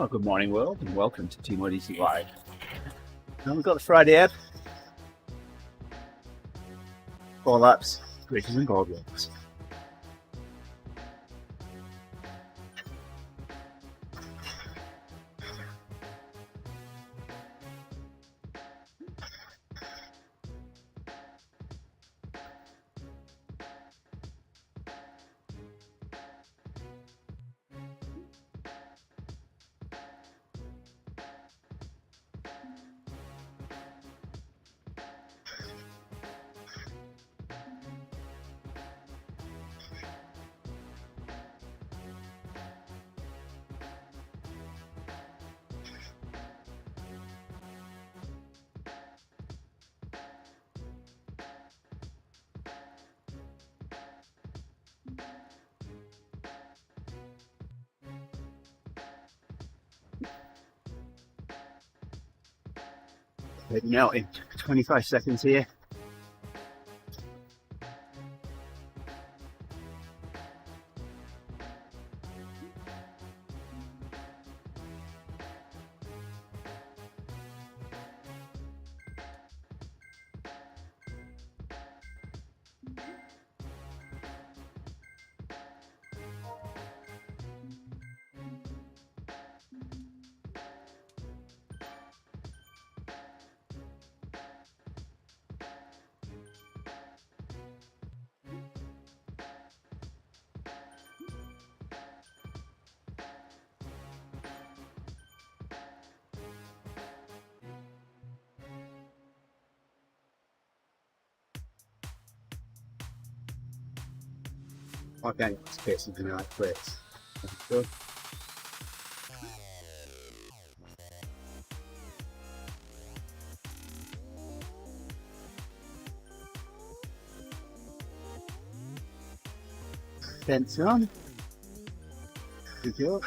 Well, good morning, world, and welcome to TeamODZ Live. Now we've got the Friday app. 4 laps, greater than Boardwalks. Heading out in 25 seconds here. Okay, let's get something like this. Good. Fence on. Good job.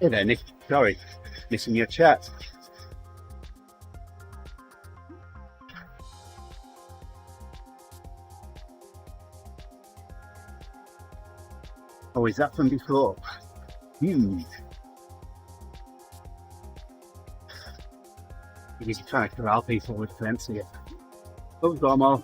Hey there, Nick. Sorry, missing your chat. Oh, is that from before? You're trying to corral people with fence here. Oh, Gomo.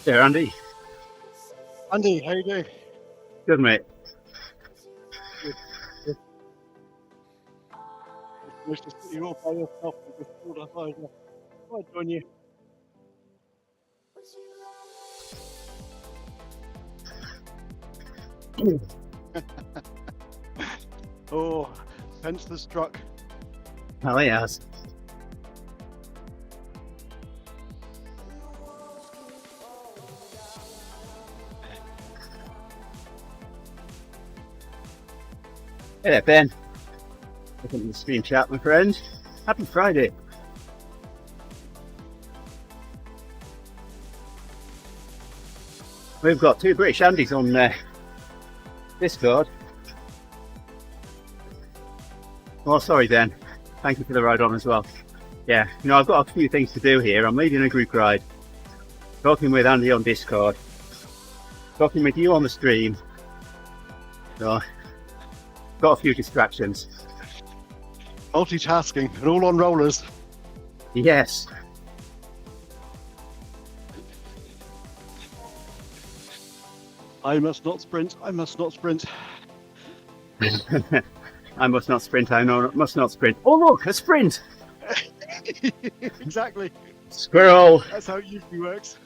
There, Andy. Andy, how you doing? Good, mate. Nice to see you all by yourself with this water fire. I'll join you. Oh, hence the struck. Oh, yes. Hey there, Ben. Welcome to the stream chat, my friend. Happy Friday. We've got two British Andys on Discord. Oh, sorry, Ben. Thank you for the ride on as well. Yeah, you know, I've got a few things to do here. I'm leading a group ride, talking with Andy on Discord, talking with you on the stream. So, got a few distractions. Multitasking and all on rollers. Yes. I must not sprint. I must not sprint. I must not sprint. I must not sprint. Oh look, a sprint! Exactly. Squirrel! That's how it usually works.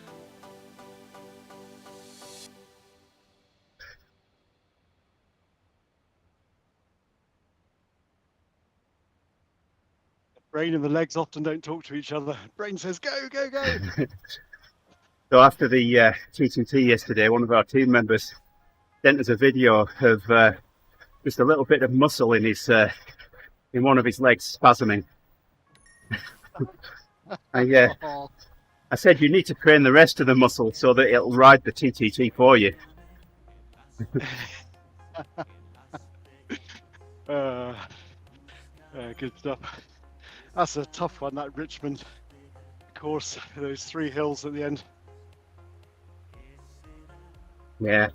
The brain and the legs often don't talk to each other. Brain says, go, go, go. So after the TTT yesterday, one of our team members sent us a video of just a little bit of muscle in his in one of his legs spasming. I said you need to train the rest of the muscle so that it'll ride the TTT for you. Good stuff. That's a tough one, that Richmond course. Those 3 hills at the end. Yeah.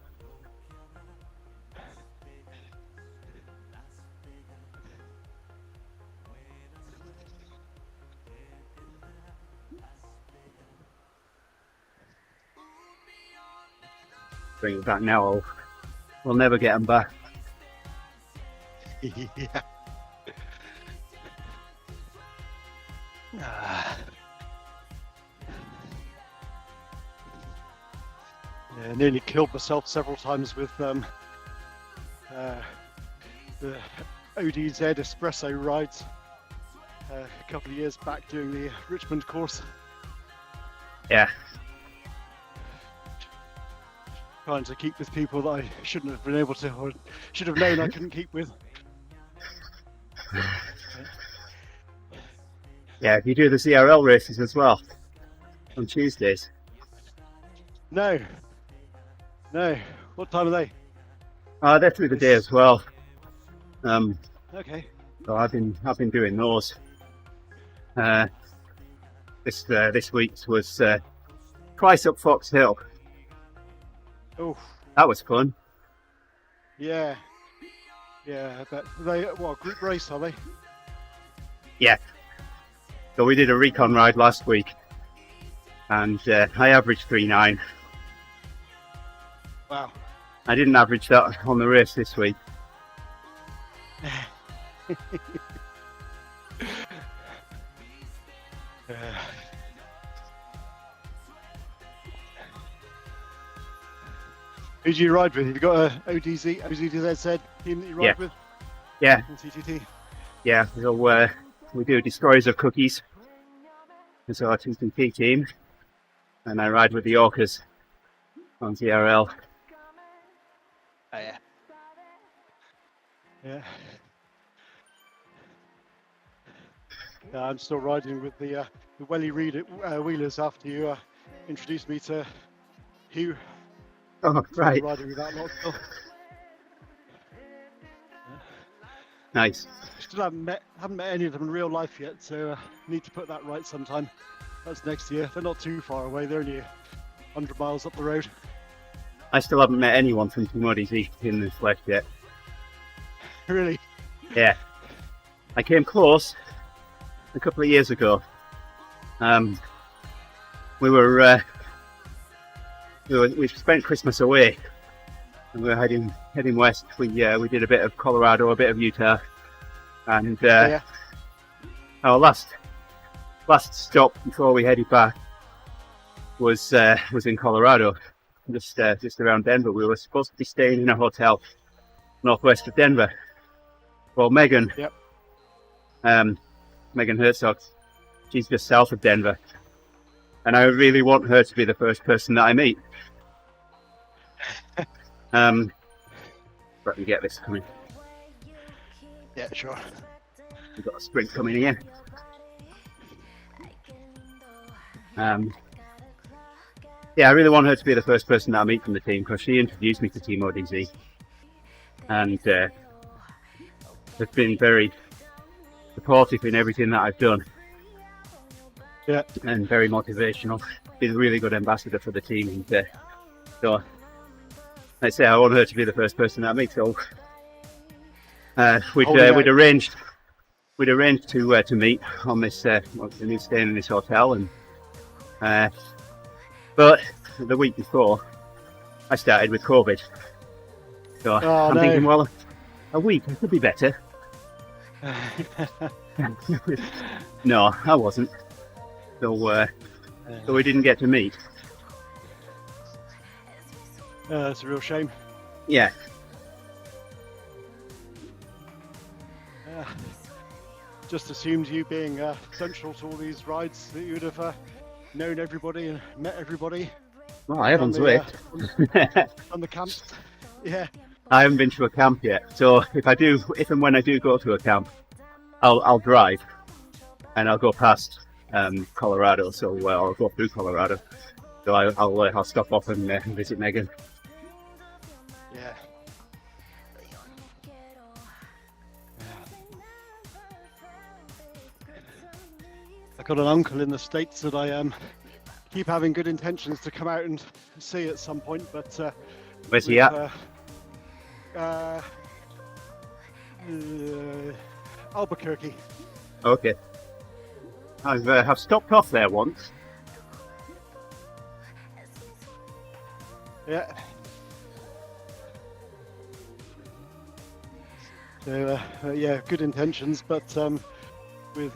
Bring it back now, we'll never get them back. Yeah. Yeah, nearly killed myself several times with the ODZ espresso rides a couple of years back doing the Richmond course. Yeah. Trying to keep with people that I shouldn't have been able to, or should have known I couldn't keep with. Yeah, you do the CRL races as well on Tuesdays. No. What time are they? They're through the day as well. Okay. So I've been doing those. This week's was twice up Fox Hill. Oh. That was fun. Yeah. Yeah, I bet. Are they what, a group race, are they? Yeah. So we did a recon ride last week, and I averaged 3.9. Wow. I didn't average that on the race this week. Who do you ride with? Have you got a ODZ team that you ride with? Yeah. In TTT? Yeah, so we do Destroyers of Cookies. It's our TTT team. And I ride with the Orcas on TRL. Oh, yeah. Yeah. I'm still riding with the Welly Wheelers after you introduced me to Hugh. Oh, right. Still riding with that lot still. Nice. Still haven't met any of them in real life yet, so need to put that right sometime. That's next year. They're not too far away. They're only 100 miles up the road. I still haven't met anyone from TeamODZ in the flesh yet. Really? Yeah. I came close a couple of years ago. We spent Christmas away, and we were heading west. We did a bit of Colorado, a bit of Utah, and our last stop before we headed back was in Colorado, just around Denver. We were supposed to be staying in a hotel northwest of Denver. Well, Megan Herzog, she's just south of Denver, and I really want her to be the first person that I meet. Let me get this coming. Yeah, sure. We've got a sprint coming here. Yeah, I really want her to be the first person that I meet from the team, because she introduced me to TeamODZ, and has been very supportive in everything that I've done. Yeah. And very motivational. Been a really good ambassador for the team, and so let's say I want her to be the first person that I meet. So we'd arranged to meet on this staying in this hotel, and but the week before I started with COVID. So I'm thinking, well, a week could be better. No, I wasn't. So we didn't get to meet. That's a real shame. Yeah. Just assumed you being central to all these rides that you would have known everybody and met everybody. Well, I haven't lived. On the camps. Yeah. I haven't been to a camp yet. So if and when I do go to a camp, I'll drive, and I'll go past Colorado. So I'll go through Colorado. So I'll stop off and visit Megan. Yeah. I got an uncle in the States that I keep having good intentions to come out and see at some point, but where's he at? Albuquerque. Okay. I've stopped off there once. Yeah. So yeah, good intentions, but with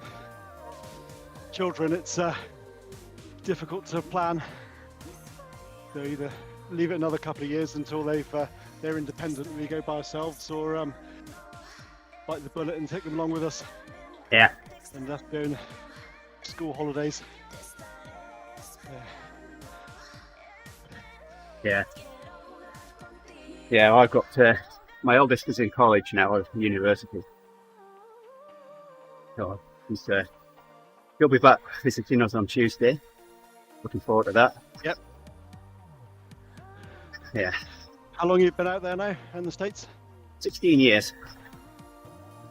children, it's difficult to plan. So either leave it another couple of years until they're independent and we go by ourselves, or bite the bullet and take them along with us. Yeah. And that's doing school holidays. Yeah. Yeah, I've got my eldest is in college now at university. So he'll be back visiting us on Tuesday. Looking forward to that. Yep. Yeah. How long have you been out there now in the States? 16 years.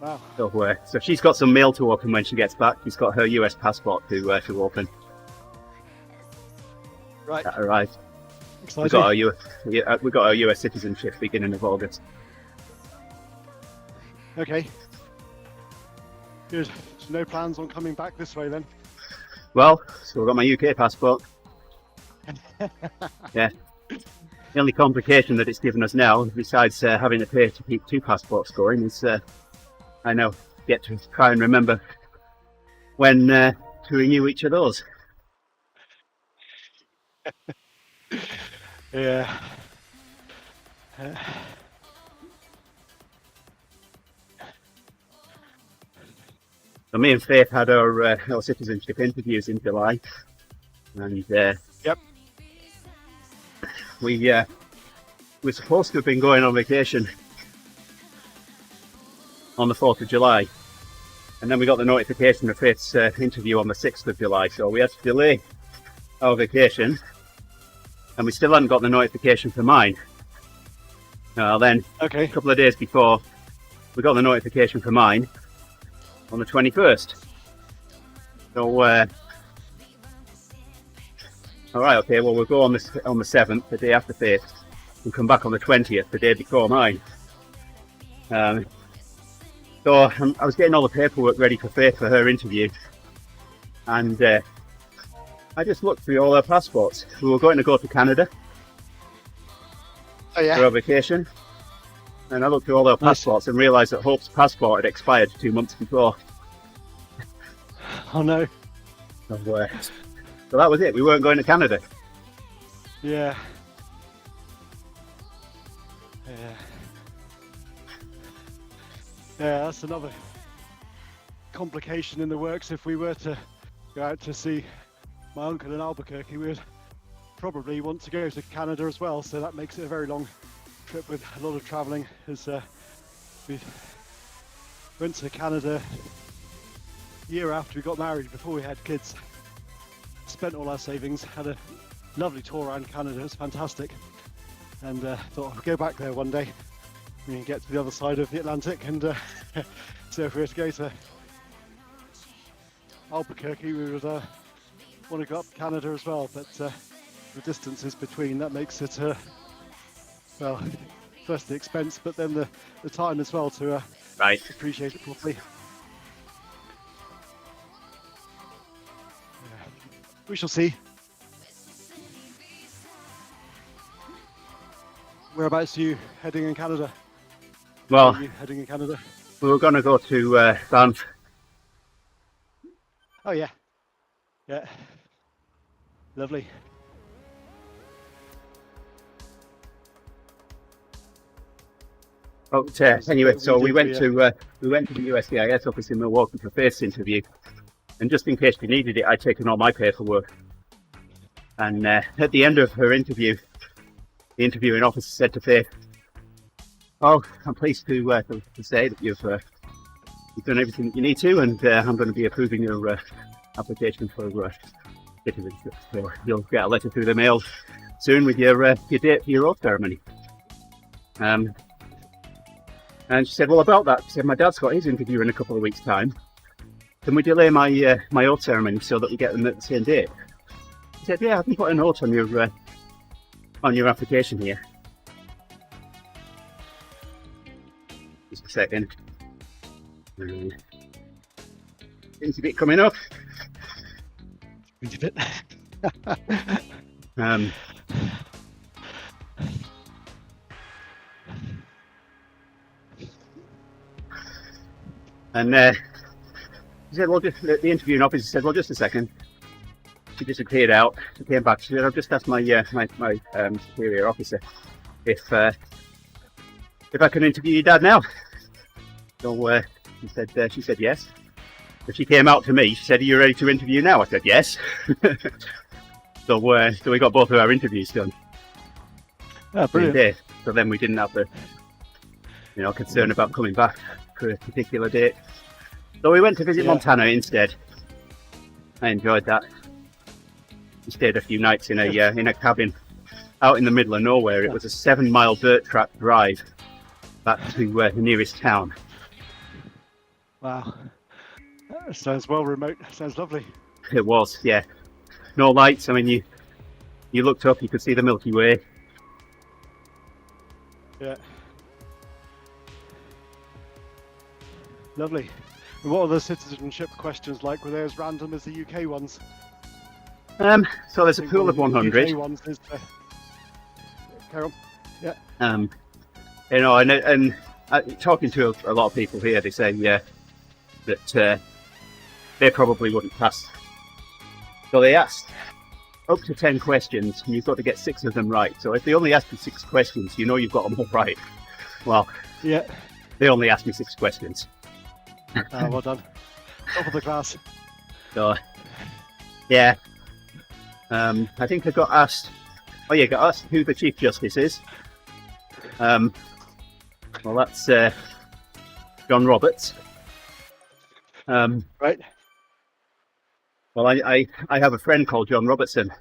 Wow. So she's got some mail to open when she gets back. She's got her US passport to open. Right. That arrived. Exciting. We got our US citizenship beginning of August. Okay. Good. So no plans on coming back this way then? Well, so we've got my UK passport. Yeah. The only complication that it's given us now, besides having to pay to keep two passports going, is I now get to try and remember when to renew each of those. Yeah. So me and Faith had our citizenship interviews in July, and Yep. we're supposed to have been going on vacation on the 4th of July, and then we got the notification of Faith's interview on the 6th of July, so we had to delay our vacation, and we still hadn't got the notification for mine. Then Okay. a couple of days before, we got the notification for mine on the 21st. So all right, okay, well, we'll go on the 7th, the day after Faith, and come back on the 20th, the day before mine. So I was getting all the paperwork ready for Faith for her interview, and I just looked through all our passports. We were going to go to Canada Oh yeah. for our vacation, and I looked through all our passports and realised that Hope's passport had expired 2 months before. Oh no. So that was it. We weren't going to Canada. Yeah. Yeah. Yeah, that's another complication in the works. If we were to go out to see my uncle in Albuquerque, we would probably want to go to Canada as well. So that makes it a very long trip with a lot of travelling. As we went to Canada a year after we got married, before we had kids. Spent all our savings, had a lovely tour around Canada. It was fantastic, and thought I'll go back there one day. We can get to the other side of the Atlantic, and so if we were to go to Albuquerque, we would want to go up Canada as well. But the distances between, that makes it well, first the expense, but then the time as well to Right. appreciate it properly. Yeah. We shall see. Whereabouts are you heading in Canada? Well, Where are you heading in Canada? we were going to go to Banff. Oh yeah, yeah, lovely. But Yes, anyway, but so we went did, to the USCIS office in Milwaukee for a face interview, and just in case we needed it, I'd taken all my paperwork. And at the end of her interview, the interviewing officer said to Faith, "Oh, I'm pleased to say that you've done everything that you need to, and I'm going to be approving your application for citizenship. So you'll get a letter through the mail soon with your date for your oath ceremony." And she said, "Well, about that," she said, "my dad's got his interview in a couple of weeks' time. Can we delay my my oath ceremony so that we get them at the same date?" I said, "Yeah, I can put a note on your application here." Just a second. Seems a bit coming up. Read a bit. And she said, "Well, just the interviewing officer said, well, just a second." She disappeared out. She came back. She said, "I've just asked my superior officer if I can interview your dad now." So she said yes. But she came out to me. She said, "Are you ready to interview now?" I said yes. So we got both of our interviews done. Oh, brilliant. So then we didn't have the concern about coming back for a particular date. So we went to visit Montana instead. I enjoyed that. We stayed a few nights in a cabin out in the middle of nowhere. It was a 7-mile dirt track drive back to the nearest town. Wow, that sounds well remote. Sounds lovely. It was, yeah. No lights. I mean, you looked up, you could see the Milky Way. Yeah. Lovely. And what are the citizenship questions like? Were they as random as the UK ones? So there's a pool of 100. UK ones is, carry on. Yeah. And talking to a lot of people here, they say that they probably wouldn't pass. So they asked up to 10 questions, and you've got to get 6 of them right. So if they only ask you 6 questions, you know you've got them all right. Well, yeah, they only asked me 6 questions. Well done. Top of the class. So, yeah. I think I got asked. Oh yeah, got asked who the Chief Justice is. Well, that's John Roberts. Right. Well, I have a friend called John Robertson.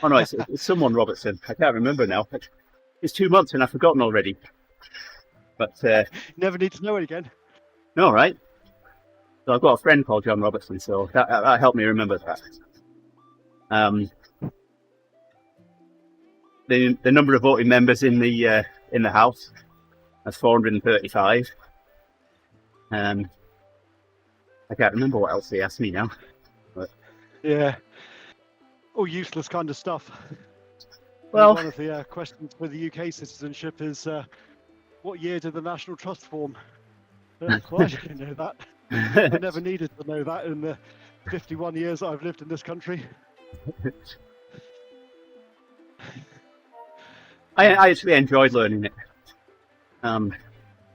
Oh no, it's someone Robertson. I can't remember now. It's 2 months and I've forgotten already. But never need to know it again. No, right? So I've got a friend called John Robertson, so that helped me remember that. The number of voting members in the House, that's 435. I can't remember what else they asked me now. But... Yeah. All useless kind of stuff. Well, one of the questions for the UK citizenship is, what year did the National Trust form? Well, I didn't know that. I never needed to know that in the 51 years I've lived in this country. I actually enjoyed learning it.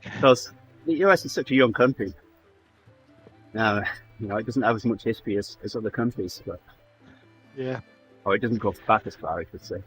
Because the US is such a young country. It doesn't have as much history as other countries, but yeah. Or it doesn't go back as far, I should say.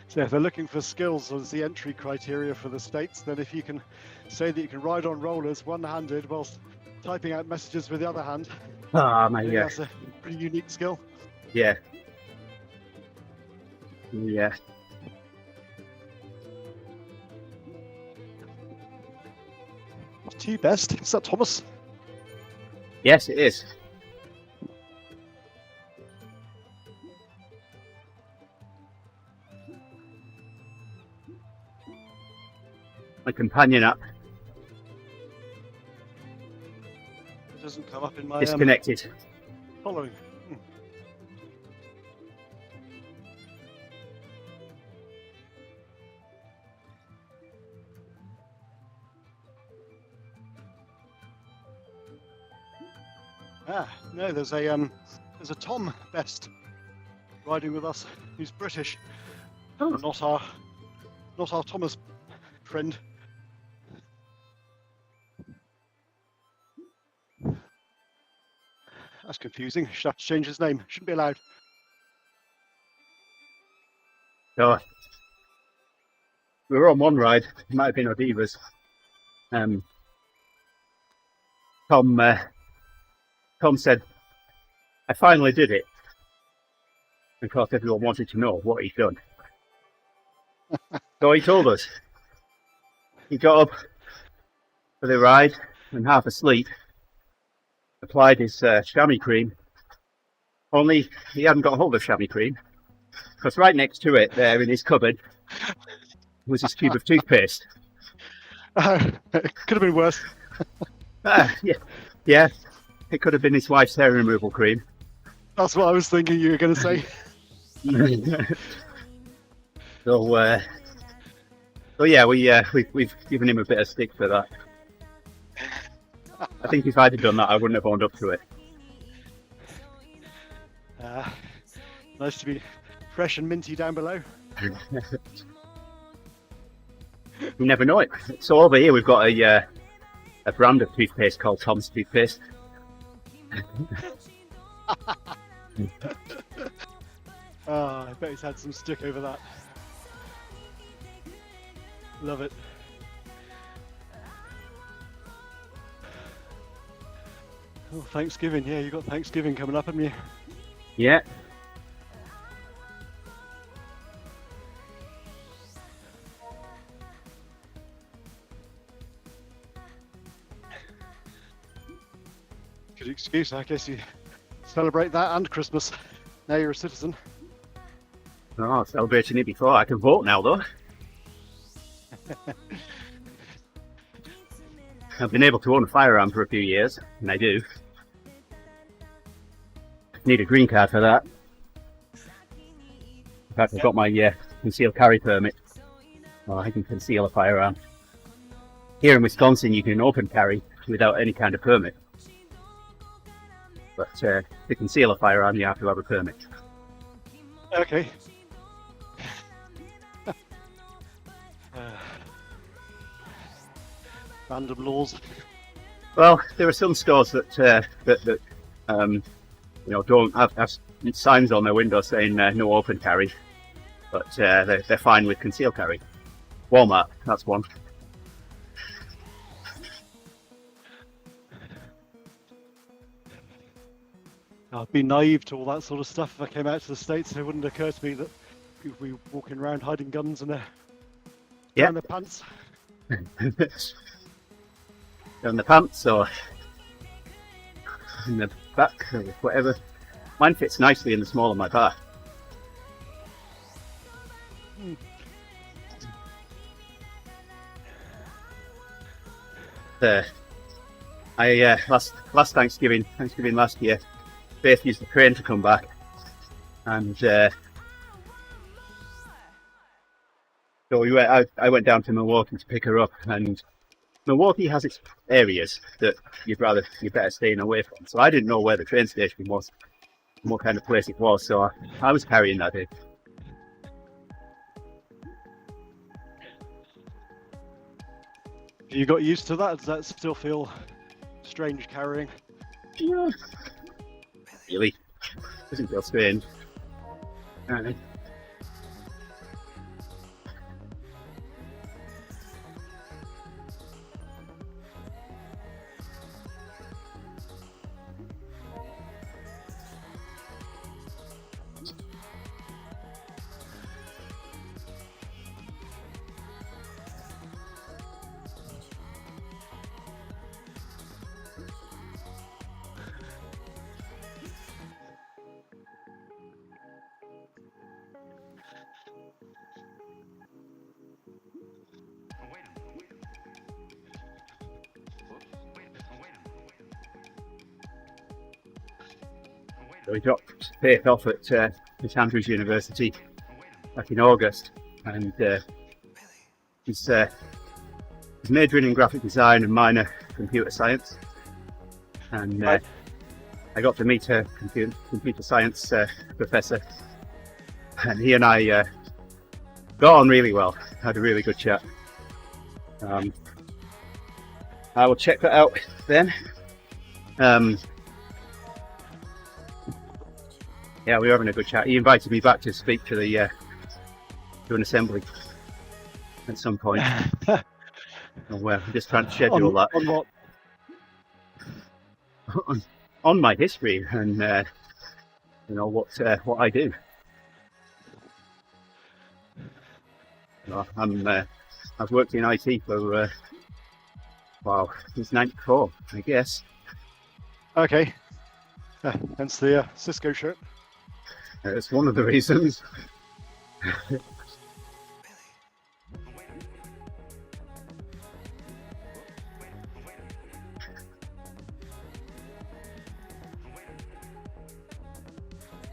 So if they're looking for skills as the entry criteria for the States, then if you can say that you can ride on rollers one-handed whilst typing out messages with the other hand, Ah, man, yeah. that's a pretty unique skill. Yeah. Yeah. To you best. Is that Thomas? Yes, it is. My companion app It doesn't come up in my disconnected. following. No, there's a Tom Best riding with us who's British. Oh. Not our Thomas friend. That's confusing. Should have to change his name. Shouldn't be allowed. So we were on one ride. It might have been Odiva's. Tom said, "I finally did it." Of course, everyone wanted to know what he'd done. So he told us. He got up for the ride and half asleep, applied his chamois cream, only he hadn't got hold of chamois cream, because right next to it, there in his cupboard, was his tube of toothpaste. It could have been worse. Yeah, it could have been his wife's hair removal cream. That's what I was thinking you were going to say. So yeah, we've given him a bit of stick for that. I think if I'd have done that, I wouldn't have owned up to it. Nice to be fresh and minty down below. You never know it. So over here we've got a brand of toothpaste called Tom's Toothpaste. I bet he's had some stick over that. Love it. Oh, Thanksgiving. Yeah, you got Thanksgiving coming up, haven't you? Yeah. Good excuse, I guess you celebrate that and Christmas. Now you're a citizen. Oh, celebrating it before. I can vote now, though. I've been able to own a firearm for a few years, and I do. Need a green card for that. In fact, I've got my concealed carry permit. I can conceal a firearm. Here in Wisconsin, you can open carry without any kind of permit. But to conceal a firearm, you have to have a permit. Okay. Random laws. Well, there are some stores that don't have signs on their window saying no open carry, but they're fine with concealed carry. Walmart, that's one. I'd be naive to all that sort of stuff if I came out to the States. It wouldn't occur to me that people would be walking around hiding guns in their down their pants. Down the pants or in the back or whatever. Mine fits nicely in the small of my bar. Last Thanksgiving last year, Faith used the train to come back, and so I went down to Milwaukee to pick her up, and Milwaukee has its areas that you're better staying away from. So I didn't know where the train station was, and what kind of place it was, so I was carrying that in. You got used to that? Does that still feel strange carrying? Yeah. Really? Doesn't feel strange. Right. So we dropped Faith off at St Andrews University back in August, and he's majoring in graphic design and minor computer science. And I got to meet a computer science professor, and he and I got on really well. Had a really good chat. I will check that out then. Yeah, we were having a good chat. He invited me back to speak to the to an assembly at some point. I'm just trying to schedule that. On what? On my history and you know what I do. I've worked in IT for wow, since '94, I guess. Okay. Hence the Cisco shirt. It's one of the reasons.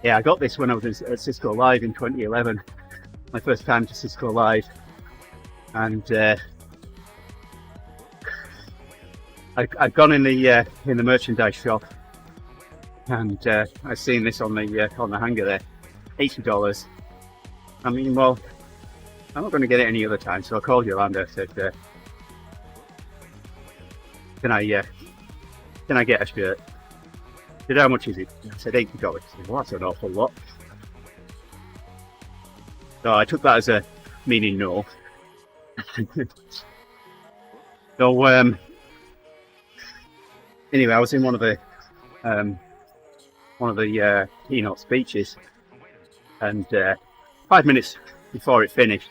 Yeah, I got this when I was at Cisco Live in 2011. My first time to Cisco Live, and I'd gone in the merchandise shop, and I seen this on the hanger there, $80. I mean, well, I'm not going to get it any other time, so I called Yolanda. I said, "Can I get a shirt?" She said, "How much is it?" I said, $80. I said, "Well, that's an awful lot." So I took that as a meaning no. So anyway, I was in one of the keynote speeches, and 5 minutes before it finished,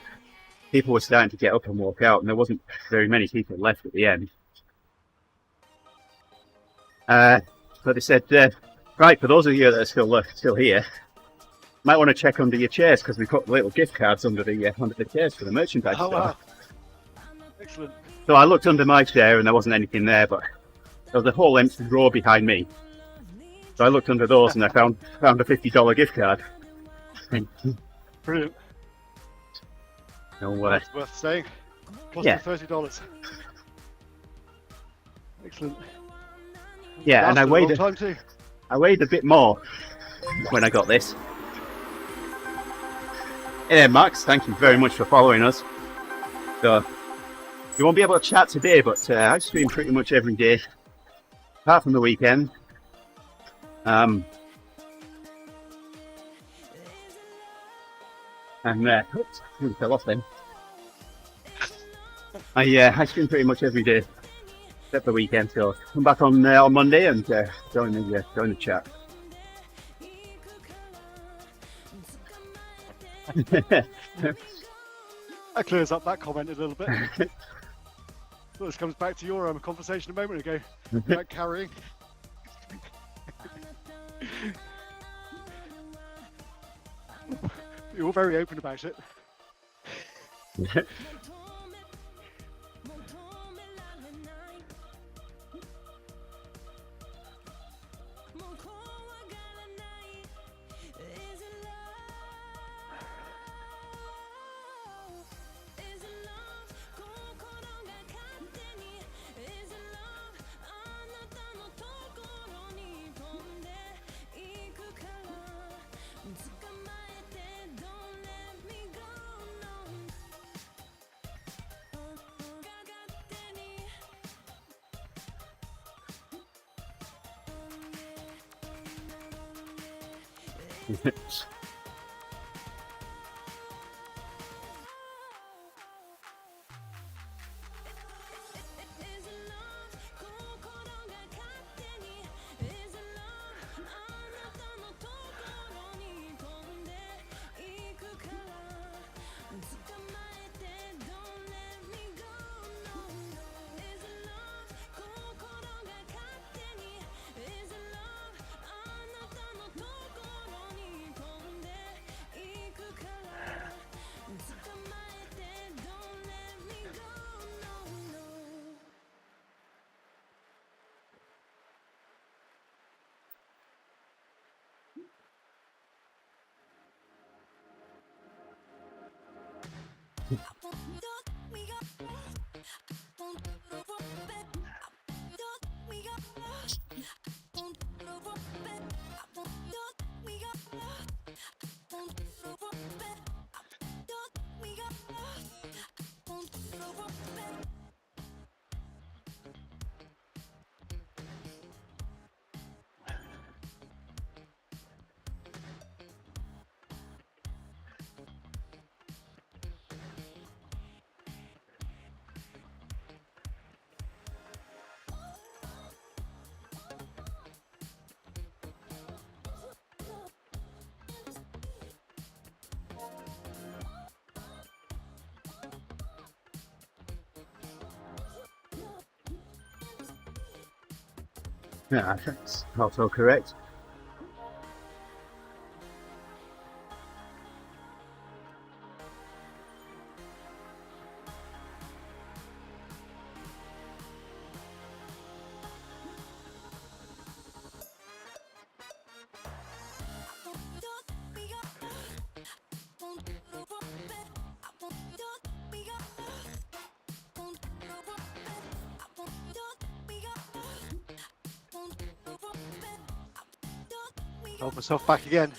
people were starting to get up and walk out, and there wasn't very many people left at the end. But they said, right, for those of you that are still here, might want to check under your chairs, because we put little gift cards under the chairs for the merchandise store. Wow. Excellent. So I looked under my chair and there wasn't anything there, but there was a whole empty drawer behind me. So I looked under those and I found a $50 gift card. Brilliant. So, that's worth saying. Cost yeah. $30. Excellent. Yeah, and I weighed a bit more when I got this. Hey, Max, thank you very much for following us. So, you won't be able to chat today, but I stream pretty much every day, apart from the weekend. And oops, I fell off then. I stream pretty much every day, except the weekend. So come back on Monday and join the chat. That clears up that comment a little bit. Well, this comes back to your conversation a moment ago about carrying. You're very open about it. Yeah, that's also correct. Hold myself back again.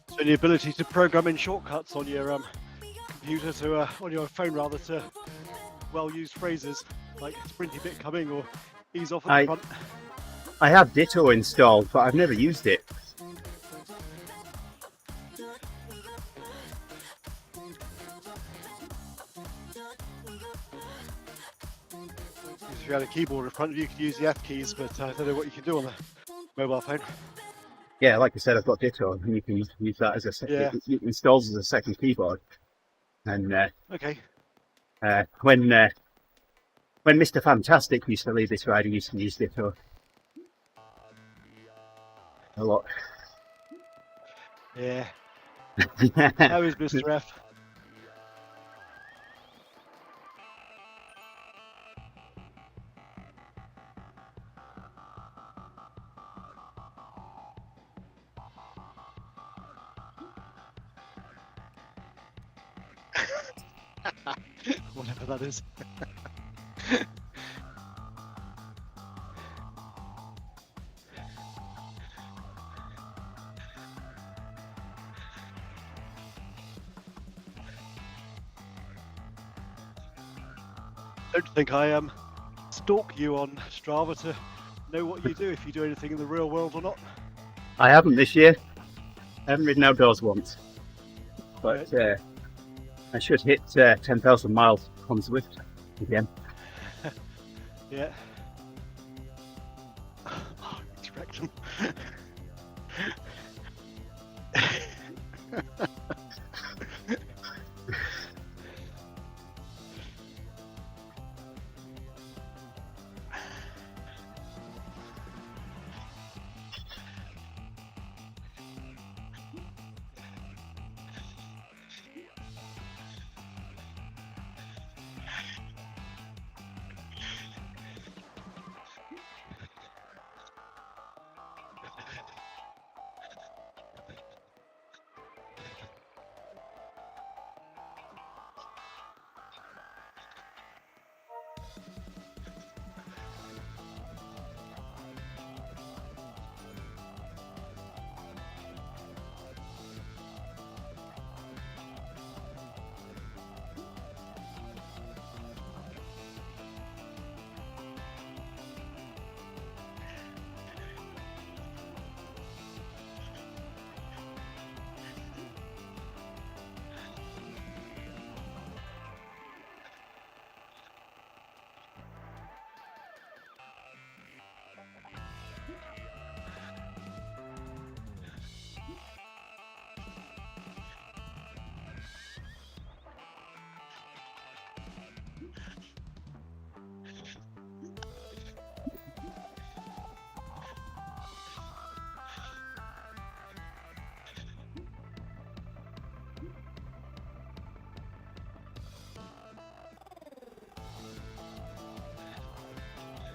So the ability to program in shortcuts on your computer to on your phone rather to well-used phrases like sprinty bit coming or ease off at the front. I have Ditto installed, but I've never used it. If you had a keyboard in front of you, you could use the F keys, but I don't know what you can do on the mobile phone. Yeah, like I said, I've got Ditto, and you can use that as a second. Yeah. It installs as a second keyboard. And Okay. when Mr. Fantastic used to lead this ride, he used to use Ditto a lot. Yeah. How is Mr. F? Whatever that is. Don't think I stalk you on Strava to know what you do, if you do anything in the real world or not. I haven't this year. I haven't ridden outdoors once, but I should hit 10,000 miles on Zwift again. Yeah. Oh, it's Wrexham.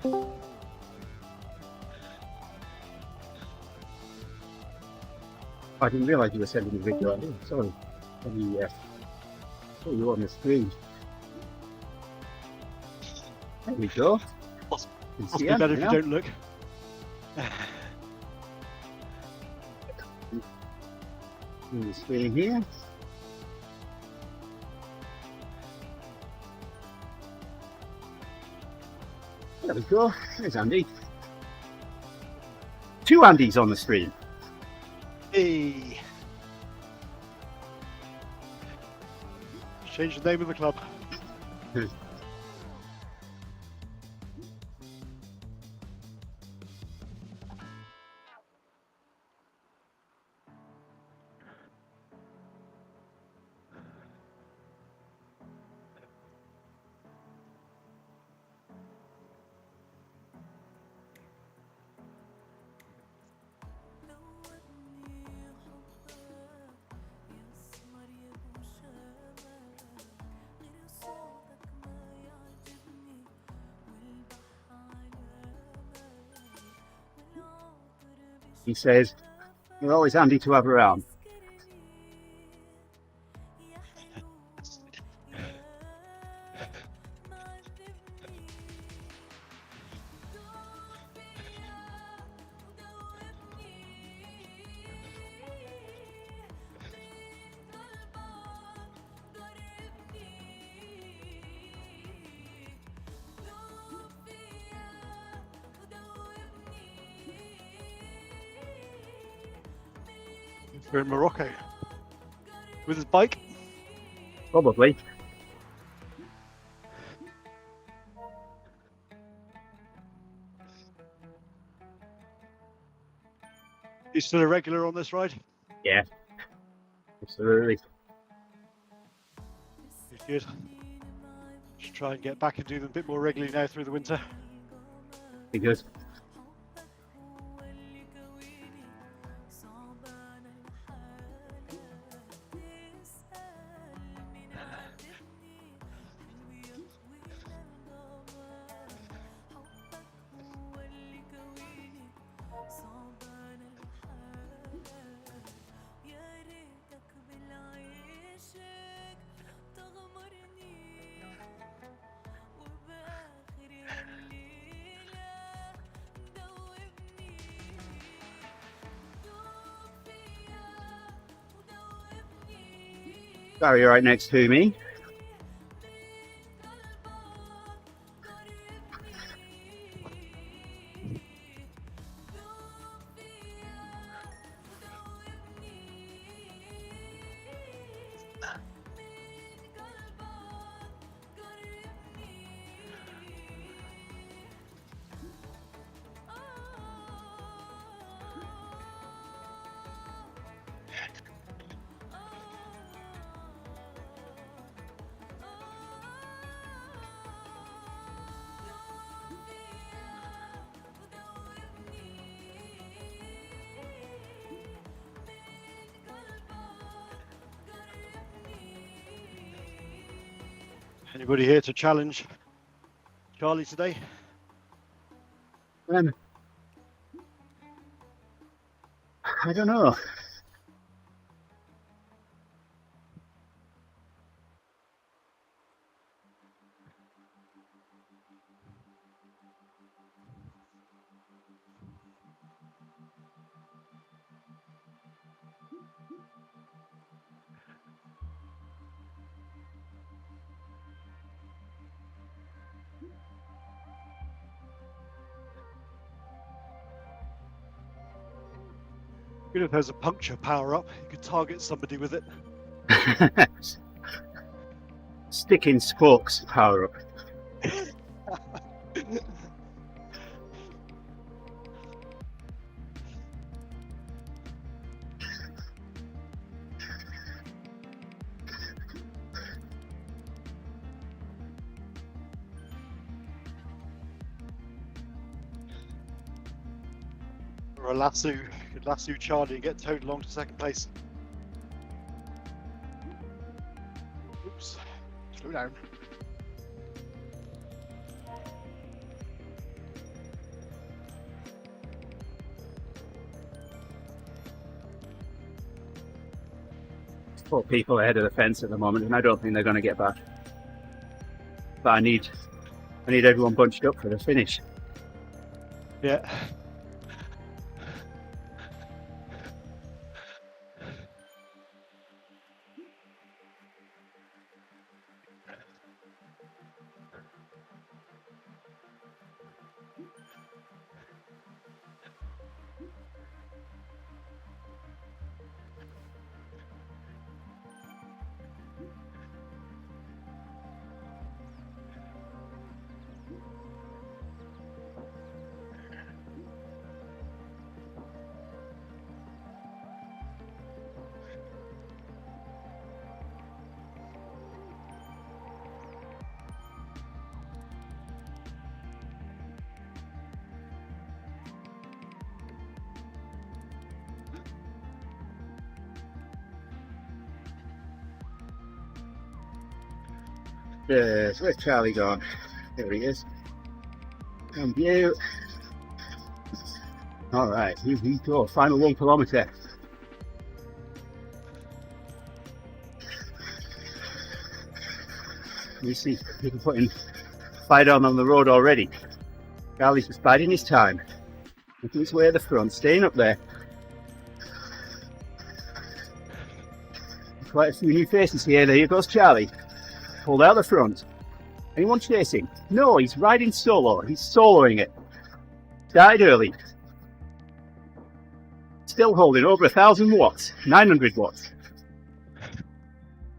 I didn't realise you were sending the video. Sorry. Saw you on the screen. There we go. Must be better if you don't look. In the screen here. There we go. There's Andy. 2 Andys on the screen. Hey. Change the name of the club. He says, "You're always handy to have around." We're in Morocco with his bike. Probably. He's still a regular on this ride. Yeah. Absolutely. He's good. Should try and get back and do them a bit more regularly now through the winter. Be good. Barry right next to me. Anybody here to challenge Charlie today? I don't know. Good if there's a puncture power up, you could target somebody with it. Sticking spokes power up. Or a lasso, you could lasso Charlie and get towed along to second place. Oops, slow down. 4 people ahead of the fence at the moment, and I don't think they're going to get back. But I need everyone bunched up for the finish. Yeah. Where's Charlie gone? There he is. And you. Alright, here we go. Final 1 kilometre. You see people putting fire down on the road already. Charlie's just biding his time. Making his way at the front, staying up there. Quite a few new faces here. There goes Charlie. Pulled out the front. Anyone chasing? No, he's riding solo. He's soloing it. Died early. Still holding over 1,000 watts. 900 watts.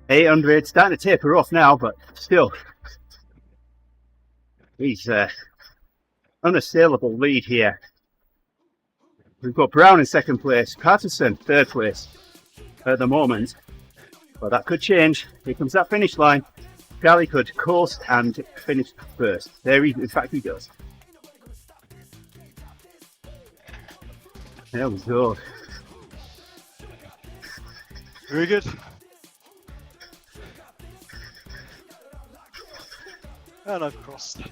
800. Starting to taper off now, but still. He's unassailable lead here. We've got Brown in 2nd place. Patterson 3rd place at the moment. But that could change. Here comes that finish line. Charlie could coast and finish 1st. There he, in fact, he does. There we go. Very good. And I've crossed.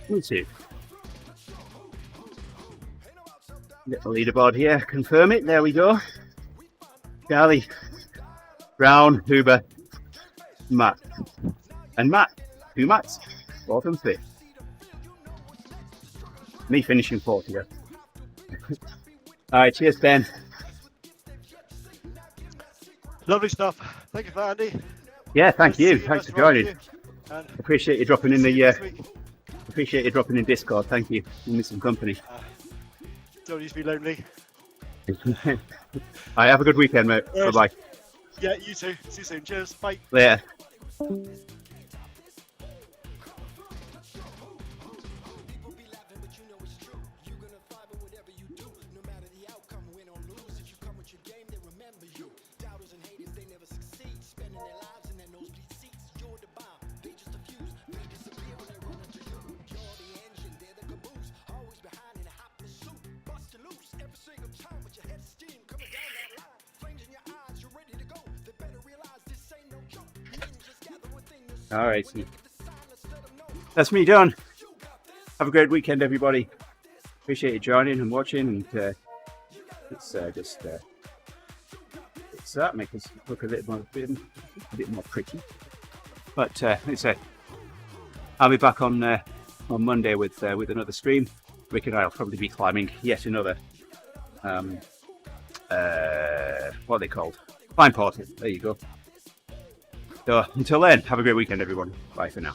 Me too. Get the leaderboard here. Confirm it. There we go. Charlie, Brown, Huber, Matt. And Matt. 2 Matts. 4th and 5th. Me finishing 4th here. Alright, cheers, Ben. Lovely stuff. Thank you for that, Andy. Yeah, thank you. Thanks for joining. And Appreciate you dropping in the next week. appreciate you dropping in Discord. Thank you. Give me some company. Don't need to be lonely. Alright, have a good weekend, mate. Yes. Bye bye. Yeah, you too. See you soon. Cheers. Bye. Later. Alright, so that's me done. Have a great weekend, everybody. Appreciate you joining and watching, and it's just it's that make us look a bit more pretty. But I'll be back on Monday with another stream. Rick and I'll probably be climbing yet another what are they called? Climb portal. There you go. So until then, have a great weekend, everyone. Bye for now.